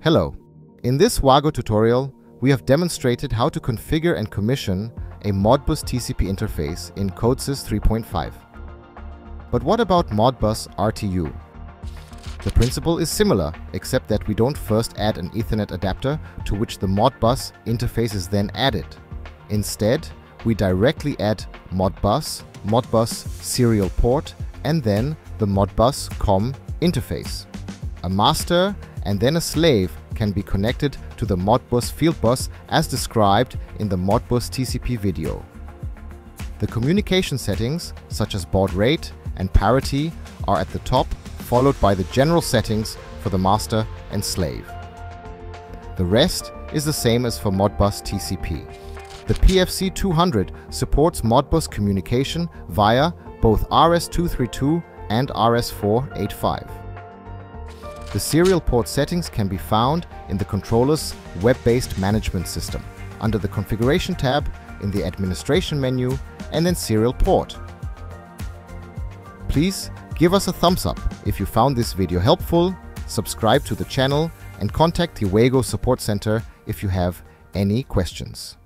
Hello. In this WAGO tutorial, we have demonstrated how to configure and commission a Modbus TCP interface in CODESYS 3.5. But what about Modbus RTU? The principle is similar, except that we don't first add an Ethernet adapter to which the Modbus interface is then added. Instead, we directly add Modbus, Modbus serial port, and then the Modbus COM interface. A master and then a slave can be connected to the Modbus fieldbus as described in the Modbus TCP video. The communication settings, such as baud rate and parity, are at the top, followed by the general settings for the master and slave. The rest is the same as for Modbus TCP. The PFC 200 supports Modbus communication via both RS-232 and RS-485. The serial port settings can be found in the controller's web-based management system, under the Configuration tab, in the Administration menu, and then Serial Port. Please give us a thumbs up if you found this video helpful, subscribe to the channel, and contact the WAGO Support Center if you have any questions.